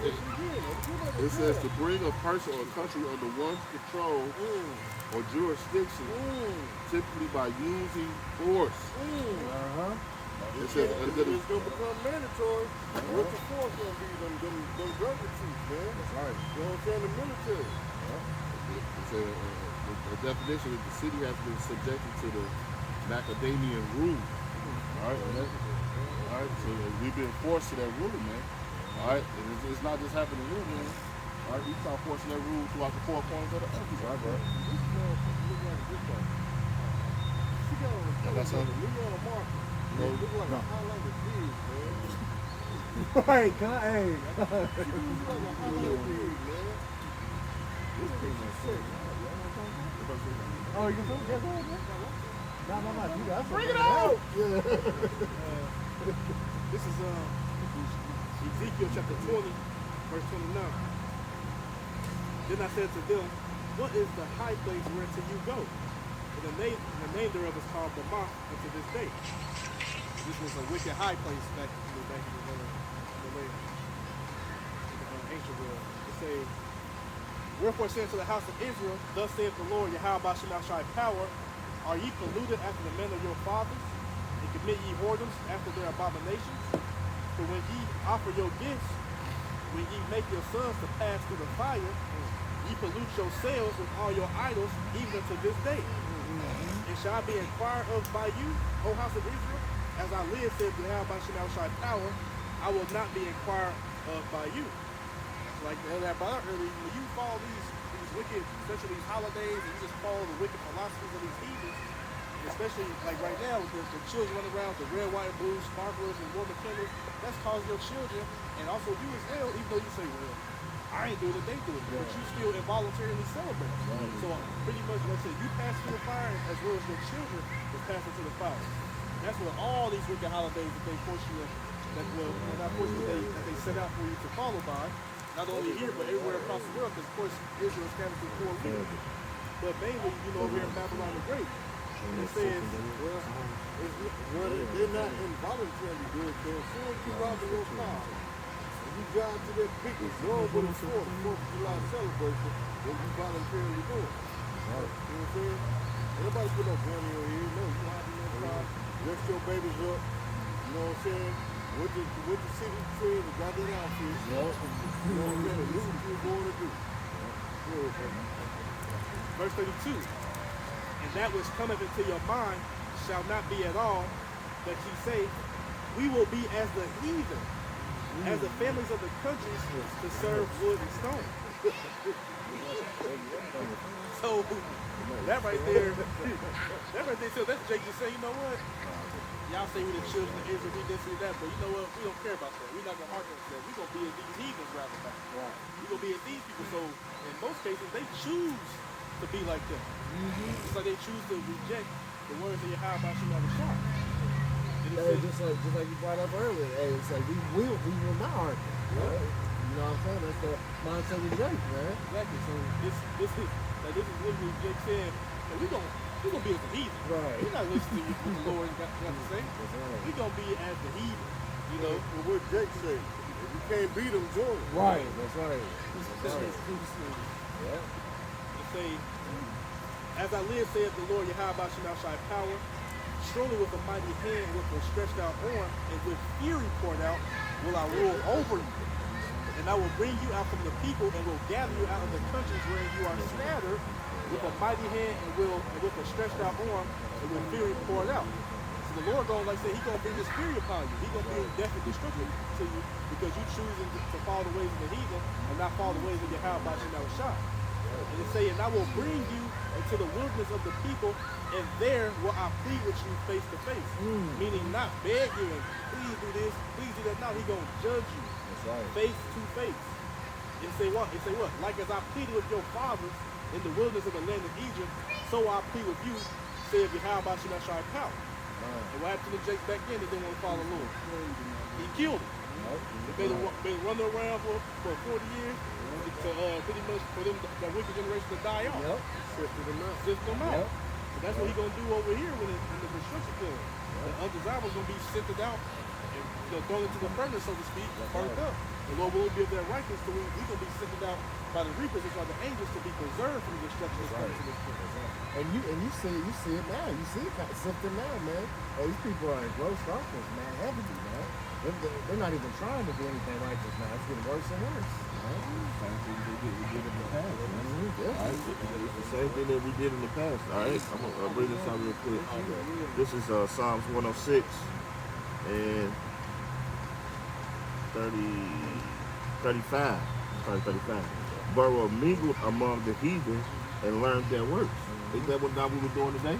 It says to bring a person or country under one's control or jurisdiction, typically by using force. It says under the. It's gonna become mandatory. What the force gonna be? Them rubber troops, man. That's right. You know what I'm saying? The military. It says the definition is the city has been subjected to the Macedonian rule. All right, so we've been forced to that rule, man. All right, and it's not just happening here, man. All right, we start forcing that rule throughout the four corners of the earth, right, bro? That's something. Look on the market. No, look like a highlighted pig, man. Hey, hey. She looks like a highlighted pig, man. This thing is sick. Oh, you can do it? No, you got Bring it out! This is Ezekiel chapter 20, verse 29. Then I said to them, what is the high place whereto you go? And the name thereof is called Bamath unto this day. This was a wicked high place back in the ancient world. It says, wherefore say unto the house of Israel, thus saith the Lord, Yahweh Shema Shai power, are ye polluted after the manner of your fathers, and commit ye whoredoms after their abominations? For when ye offer your gifts, when ye make your sons to pass through the fire, ye pollute yourselves with all your idols, even unto this day. And shall I be inquired of by you, O house of Israel? As I live, says the Yahweh Shema Shai power, I will not be inquired of by you. Like that brother earlier, when you follow these wicked, especially these holidays, and you just follow the wicked philosophies of these heathens, especially like right now with the children running around with the red, white, and blue sparklers and Roman candles, that's causing your children, and also you as well, even though you say, well, I ain't doing it, they do it, but you still involuntarily celebrate. So pretty much, like I said, you pass through the fire as well as your children will pass into the fire. That's what all these wicked holidays that they force you, that they set out for you to follow by. Not only here, but everywhere across the world, because of course Israel is scattered through 4 regions. But mainly, over here in Babylon the Great. It says, they're not involuntarily doing it. As soon as you rob your car, and you drive to that picnic, going with a 4th of July celebration, then you voluntarily do it. You know what I'm saying? Ain't nobody put no gun in your ear. No, you hide in your car, lift your babies up. You know what I'm saying? What the city said, we got that outfit. You know what I'm saying? And this is what you're going to do. Verse 32. And that which cometh into your mind shall not be at all, that ye say, we will be as the heathen, as the families of the countries to serve wood and stone. So that right there, so that's Jake just saying, you know what? Y'all say we the children of Israel, we this and that, but you know what? We don't care about that. We're not gonna hearken to that. We're gonna be as these heathens rather back. Right. We're gonna be as these people. So in most cases, they choose to be like that. It's like they choose to reject the words of Yahweh Shema Shai. Hey, just like you brought up earlier, hey, it's like we will not hearken. Right? You know what I'm saying? That's the mindset of Jake, man. Exactly. So this is literally Jake saying, hey, we're gonna be as the heathen. Right. We're not listening to what the Lord got to say. Right. We're gonna be as the heathen. You know, well, what Jake say? If you can't beat them, join them. Right. That's right. Yeah. To say, as I live, saith the Lord Yahweh Shema Shai power, surely with a mighty hand, with a stretched out arm, and with fury poured out, will I rule over you. And I will bring you out from the people, and will gather you out of the countries wherein you are scattered, with a mighty hand, and with a stretched out arm, and with fury poured out. So the Lord gonna, like I said, He's gonna bring His fury upon you. He's gonna bring death and destruction to you because you choosing to follow the ways of the heathen and not follow the ways of Yahweh Shema Shai. And it say, and I will bring you into the wilderness of the people, and there will I plead with you face to face. Meaning not beg you and please do this, please do that. No, He's gonna judge you. That's right. Face to face. And say what? It say what? Like as I pleaded with your fathers in the wilderness of the land of Egypt, so I plead with you, saith Yahweh Shema Shai power. And what happened to the Jakes back then? They didn't want to follow the Lord. He killed them. They been running around for 40 years to pretty much for them that wicked generation to die off. Sift them out. And that's what He's gonna do over here when the destruction comes. The undesirables gonna be sifted out and thrown into the furnace, so to speak, burnt up. The Lord will be of their righteous, so we're going to be sent out by the reapers, which are the angels, to be preserved from the destruction that's coming to this people. And you see it now. You see it kind of sifting now, man. Hey, these people are in gross darkness, man. Heavily, man. They're not even trying to do anything righteous now. It's getting worse and worse. Same thing we did in the past, man. Yeah. All right, it's the same thing that we did in the past. All right, I'm gonna bring this out real quick. This is Psalms 106 and 35. Sorry, 35. Burrow mingled among the heathen and learned their works. Is that what we were doing today?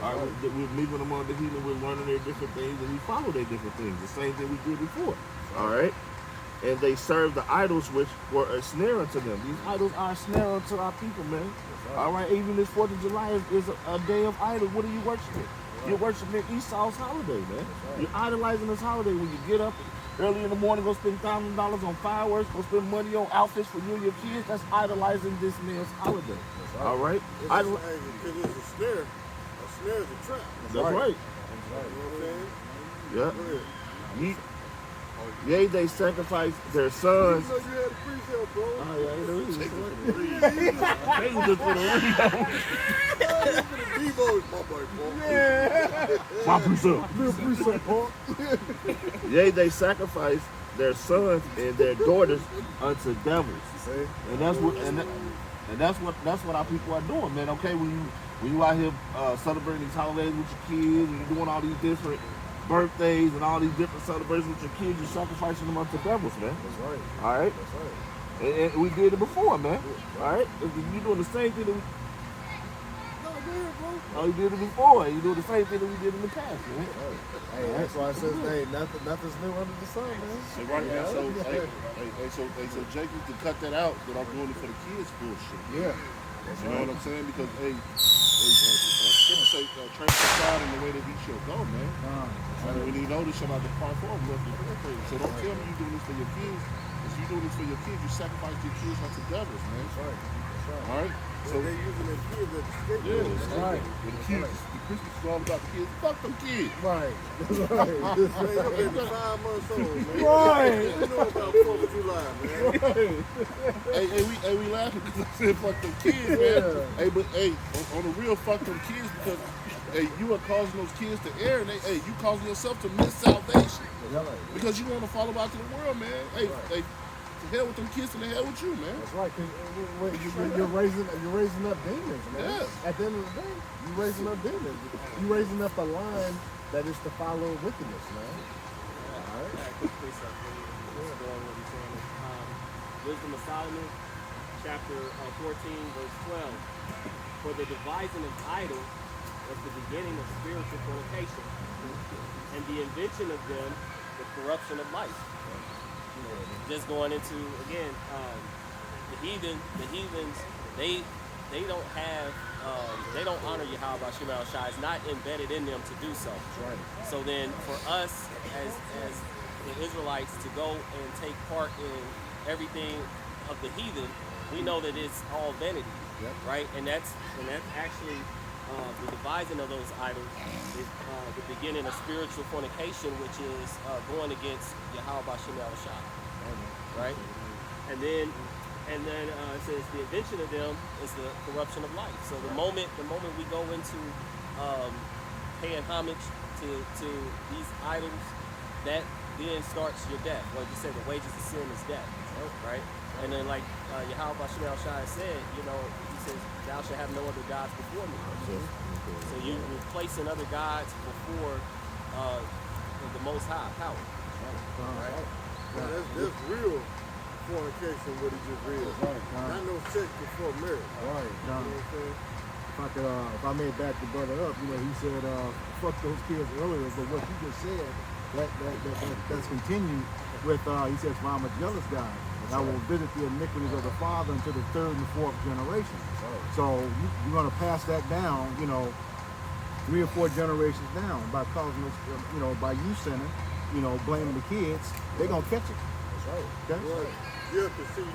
All right, we're mingling among the heathen, we're learning their different things, and we follow their different things. The same thing we did before. All right. And they served the idols which were a snare unto them. These idols are a snare unto our people, man. All right, even this 4th of July is a day of idols. What are you worshiping? You're worshiping Esau's holiday, man. You're idolizing this holiday when you get up early in the morning, go spend $1,000 on fireworks, go spend money on outfits for you and your kids. That's idolizing this man's holiday. All right? Because it's a snare. A snare is a trap. That's right. You know what I'm saying? Yeah. Go ahead. Yea, they sacrificed their sons. You know you had a pre-sale, bro. Oh, yeah, you know, Take it for the Debo is my boy, bro. Yeah. my pre-sale. Little precinct, Paul. Yea, they sacrificed their sons and their daughters unto devils. And that's what our people are doing, man. Okay, when you out here celebrating these holidays with your kids, and you're doing all these different birthdays and all these different celebrations with your kids, you're sacrificing them unto devils, man. That's right. All right. That's right. And we did it before, man. All right. You're doing the same thing that we. No, go ahead, bro. Oh, you did it before. You doing the same thing that we did in the past, man. Hey, that's why it says, hey, nothing's new under the sun, man. Hey, right now, so Jacob, to cut that out, that I'm doing it for the kids bullshit. Yeah. You know what I'm saying? Because scripture say, train the child in the way that he shall go, man. And when he know this shall not depart from him. So don't tell me you're doing this for your kids. If you're doing this for your kids, you sacrifice your kids unto devils, man. That's right. That's right. All right? So they're using their kids as a scapegoat. Yeah, that's right. When the kids, the Christmas is all about the kids. Fuck them kids. Right. That's right. Man, your baby 5 months old, man. Right. You know about 4th of July, man. We laughing because I said fuck them kids, man. Yeah. Hey, but on the real, fuck them kids because you are causing those kids to err, and you causing yourself to miss salvation because you want to follow out to the world, man. Hey, to hell with them kids and to hell with you, man. That's right. Cause you're raising up demons, man. Yeah. At the end of the day, you're raising up demons. You're raising up a line that is to follow wickedness, man. All right. Wisdom of Solomon, chapter 14, verse 12. For the devising of idols was the beginning of spiritual fornication, and the invention of them, the corruption of life. Just going into, again, the heathens, they don't have, they don't honor Yahweh Bashim al-Shai. It's not embedded in them to do so. Right. So then for us as the Israelites to go and take part in everything of the heathen, we know that it's all vanity, right? And that's actually the devising of those idols is the beginning of spiritual fornication, which is going against Yahweh Bashim al-Shai, right? And then it says the invention of them is the corruption of life. So the moment we go into paying homage to these idols, that then starts your death. Like you said, the wages of sin is death, right? And then like Yahweh Bashim al-Shai said, he says, thou shalt have no other gods before me. So you're placing other gods before the Most High power. Right? Now, that's real fornication, what he just read. Not no sex before marriage. Right. You know what I'm saying? If I may back the brother up, he said, fuck those kids earlier, but what you just said, that's continued with, he says, for I'm a jealous God. I will visit the iniquities of the father until the 3rd and 4th generation. So you're going to pass that down, 3 or 4 generations down by causing us, by you sinning, blaming the kids. They're going to catch it. That's right. Okay? Right. Yeah, because see,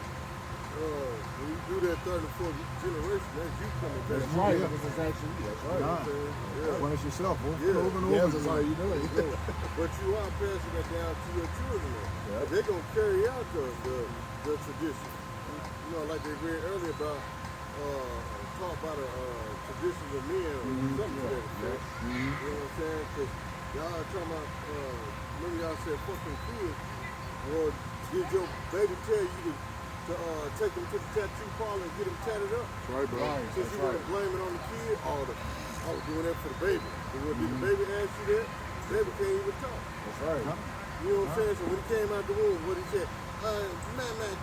when you do that third and fourth generation, that's you coming back. That's right. That's actually that's right. Yeah. Punish yourself over Yeah. and over and Yes, over. that's how you do it. But you are passing that down to your children. Yeah. They're going to carry out the tradition. You know, like they read earlier about, talk about the traditions of men or something to that effect. You know what I'm saying? Because y'all are talking about, remember y'all said fucking kids. Or did your baby tell you to take them to the tattoo parlor and get them tatted up? That's right, bro. Since you want to blame it on the kid, I was doing that for the baby. But when did the baby ask you that? The baby can't even talk. That's right. You know what I'm saying? So when he came out the womb, what he said, man,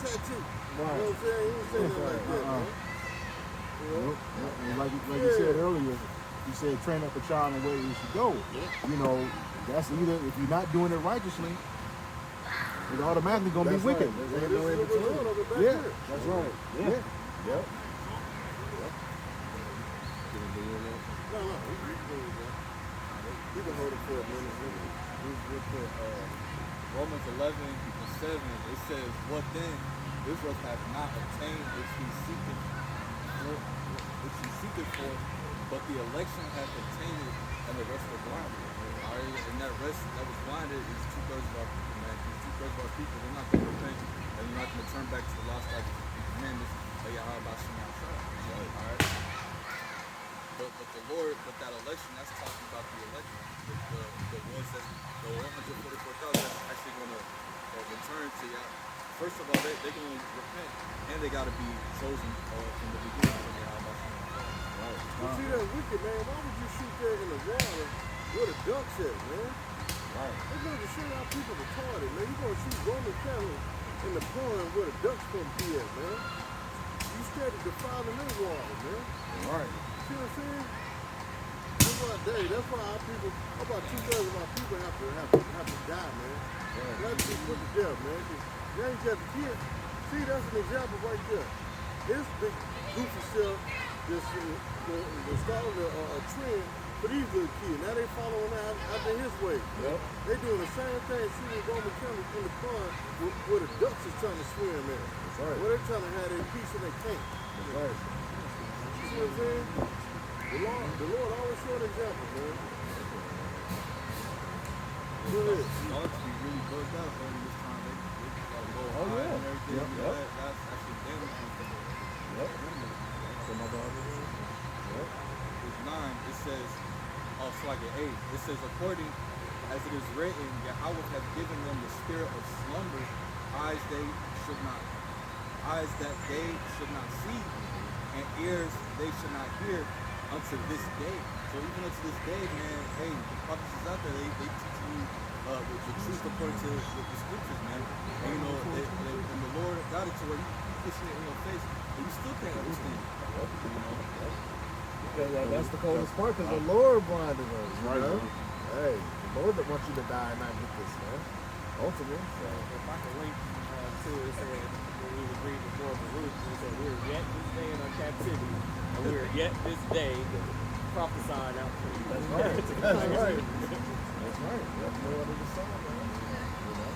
tattoo. You know what I'm saying? He didn't say nothing like that, man. You know? And like you said earlier, you said train up a child in the way he should go. You know, that's either if you're not doing it righteously, it's automatically gonna be wicked. There's This no in is the between. result of it back Yeah. here. That's right. Yeah. Yep. No, we can hold it for a minute. Real quick, Romans 11:7, it says, "What then? Israel hath not obtained which he seeketh for, but the election hath obtained it, and the rest were blinded." Alright, and that rest that was blinded is 2/3 of our people, man. Because 2/3 of our people, they're not going to repent, and they're not going to turn back to the law, statutes, and commandments of Yahweh Shem outside. Alright. But the Lord, but that election, that's talking about the election. The ones that, the 144,000 that's actually going to return to Yah. First of all, they're going to repent, and they got to be chosen from the beginning from Yahweh Shem outside. Right. You see that wicked, man? Why would you shoot there in the water where the ducks at, man? Right. They're going to show our people retarded, man. You're going to shoot Roman Catholic in the pond where the ducks supposed to be at, man. You scared of defiling their water, man. Right. See what I'm saying? That's why our people, about 2/3 of our people have to die, man. They have to be put to death, man. They ain't just a kid. See, that's an example right there. His big goofy self just started a trend for these little kids. Now they following after his way. Yep. They doing the same thing, shooting Roman Catholics in the pond where the ducks is trying to swim in. That's right. Where they trying to have their piece in their tank. That's right. You see what I'm saying? The Lord always show an example, man. Go ahead. Y'all to be really bugged out during this time. They gotta go high yeah. and everything. Yep, You know, yep. that's actually damaging for them. Yep. So my Bible. Yep. Verse 9, it says, oh, it's like an 8. It says, according as it is written, Yahweh hath given them the spirit of slumber, eyes that they should not see, and ears they should not hear unto this day. So even unto this day, man, hey, the prophets is out there, they teaching you the truth according to the scriptures, man. And you know, and the Lord got it to where you pushing it in your face, but you still can't understand it. You know? Because that's the coldest part, because the Lord blinded us. Right, You know? man. Hey, the Lord that wants you to die and not get this, man. Ultimately. So. If I can link to it, said when we was reading before the roof, it said we are yet this day in our captivity, and we are yet this day prophesying out to you. That's right. That's right. That's right. That's no under the sun, man. You know?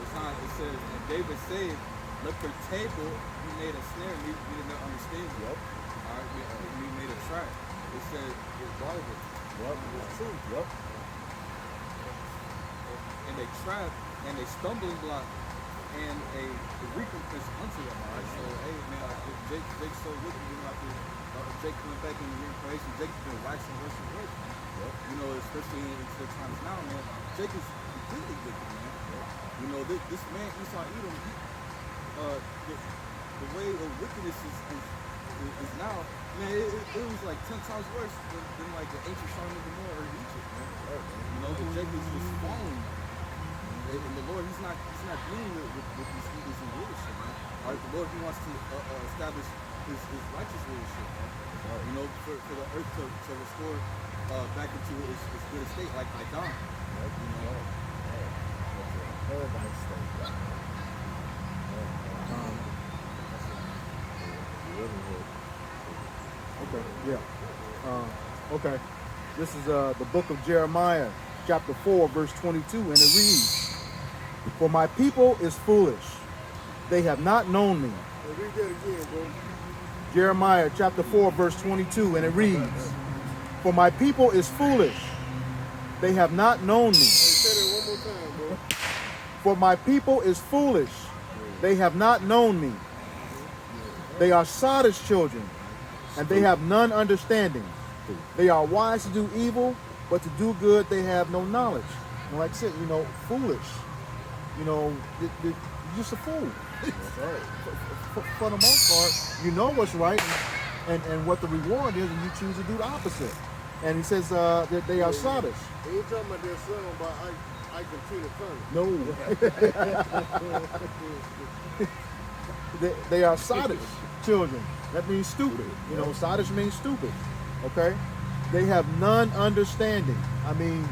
It's not, it says, and David said, let their table be made a snare, we did not understand. Yep. Alright, we made a trap. It said, it's Bible. Yep. It's true. Yep. And a trap, and a stumbling block, and a recompense unto them. Alright, so, hey, man, if Jake's so wicked, we don't have to, Jake coming back in the reincarnation, Jake's been waxing worse and worse, man. Yep. You know, especially in the times now, man. Jake is completely wicked, man. You know, this man, Esau Edom, the way of wickedness is now, man, it was like 10 times worse than like the ancient Sodom and Gomorrah or Egypt, man. You know, the Jacob is just falling. And the Lord, he's not dealing with these leaders and leadership, man. All right, the Lord, he wants to establish his righteous leadership, man. You know, for the earth to restore back into its good estate, like Adam. You know. Paradise state. Okay, yeah. Okay. This is the book of Jeremiah, chapter 4, verse 22, and it reads, "For my people is foolish, they have not known me. Hey, read that again, bro. Jeremiah chapter 4, verse 22, and it reads, For my people is foolish, they have not known me. Hey, say that one more time, bro. For my people is foolish, they have not known me. They are Sodom's children, and they have none understanding. They are wise to do evil, but to do good they have no knowledge. And like I said, foolish. You're just a fool. That's right. For the most part, you know what's right and what the reward is, and you choose to do the opposite. And he says that they are Sodom. He ain't talking about that song by Ike and Tina Turner. No. they are Sodom children. That means stupid. Sodom means stupid. Okay? They have none understanding. I mean,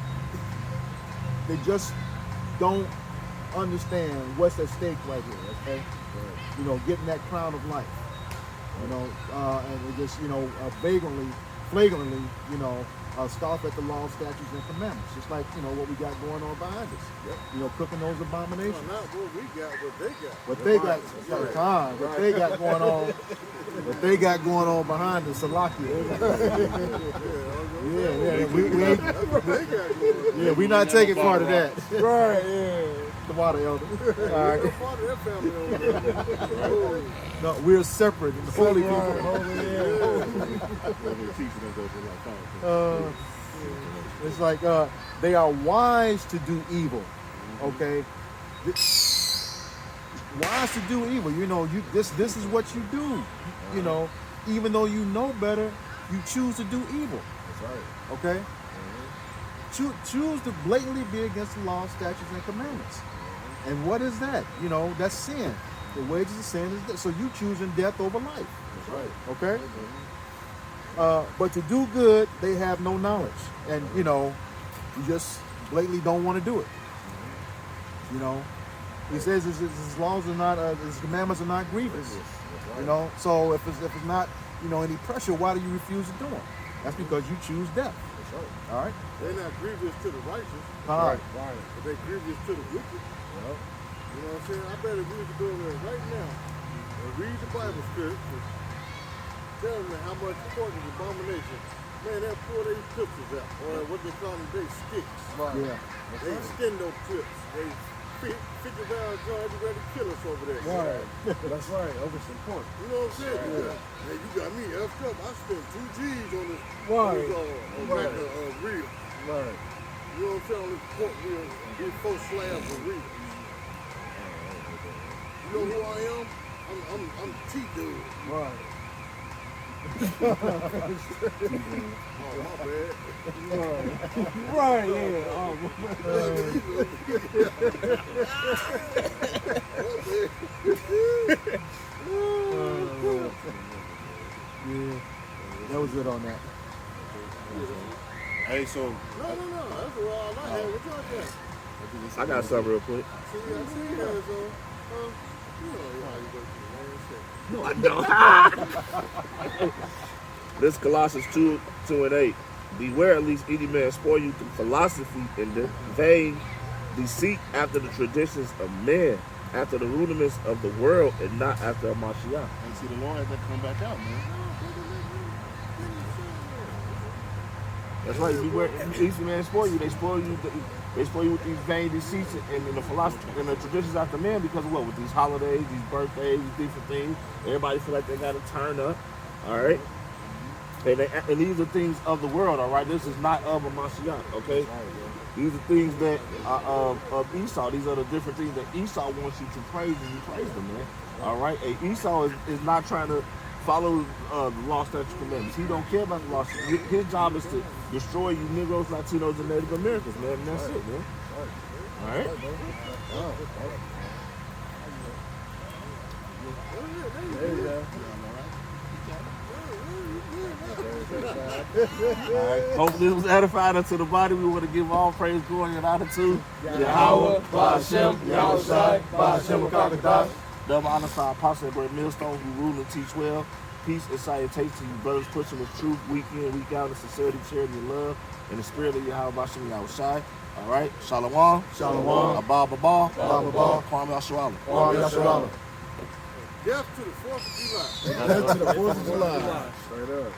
they just don't understand what's at stake right here. Okay? Getting that crown of life. And they just, flagrantly, scoff at the law, statutes, and commandments. Just like, what we got going on behind us. Yep. Cooking those abominations. No, not what we got, what they got. What they got, what they got going on, what they got going on behind us, Salakia. We're not taking part of that. Right, yeah. The water elder. All right. Part of that family over there. No, we're separate. The holy people. It's like they are wise to do evil. Okay. Wise to do evil. This is what you do. Even though you know better, you choose to do evil. That's right. Okay. Choose to blatantly be against the law, statutes, and commandments. And what is that? That's sin. The wages of sin is death. So you choosing death over life. That's right. Okay. But to do good, they have no knowledge, and you just blatantly don't want to do it. He says his laws are not, his commandments are not grievous. Right. So if it's not, any pressure, why do you refuse to do them? That's because you choose death. That's right. All right. They're not grievous to the righteous. All right. But they're grievous to the wicked. Yep. You know what I'm saying? I better we could go there right now and read the Bible scriptures. Tell them how much pork is abomination. Man, that pull their pictures out, or what they call them, they sticks. Right. Yeah. They stendo clips. They 50-pound joint, you ready to kill us over there. Right. That's right. Over some pork. You know what I'm saying? Yeah. Hey, you got me effed up. I spent 2 G's on this. Right. On back of reel. Right. You know what I'm saying? On this pork reel, these 4 slabs of reel. You know who I am? I'm T-Dude. Right. Oh, my bad. Right, yeah. Yeah. That was it on that. Hey, so No. That's all I had. What y'all got? I got something real quick. See, I see you guys, you know how you go to the man. No, I don't. This Colossians 2:8. Beware lest any man spoil you through philosophy and the vain deceit after the traditions of men, after the rudiments of the world, and not after a Mashiach. and see the Lord had to come back out, man. That's right. Beware lest any man spoil you. They spoil you. They spoil you with these vain deceits and the philosophy and the traditions after men because of what? With these holidays, these birthdays, these different things. Everybody feel like they got to turn up. All right. And these are things of the world, all right? This is not of a Mashiach, okay? These are things that are of Esau. These are the different things that Esau wants you to praise, and you praise them, man. All right? And Esau is not trying to follow the law, statutes, commandments. He don't care about the law. His job is to destroy you Negroes, Latinos, and Native Americans, man. And that's it, man. All right? There you go. Alright. Hopefully it was edifying unto the body. We want to give all praise, glory, and honor to Yahweh, Ba'ashem, Yahushai, Ba'ashem, Kakadash. double honor to our apostle and great millstone who rule and teach well. Peace and salutation to you brothers, pushing with truth week in, week out, in sincerity, charity, and love, and the spirit of Yahweh, Ba'ashem, Yahushai. All right. Shalom. Shalom. Abba, Abba. Abba, Abba. Kwame Yasharala. Kwame Yasharala. Death to the 4th of July. Death to the 4th of July. July. Straight up.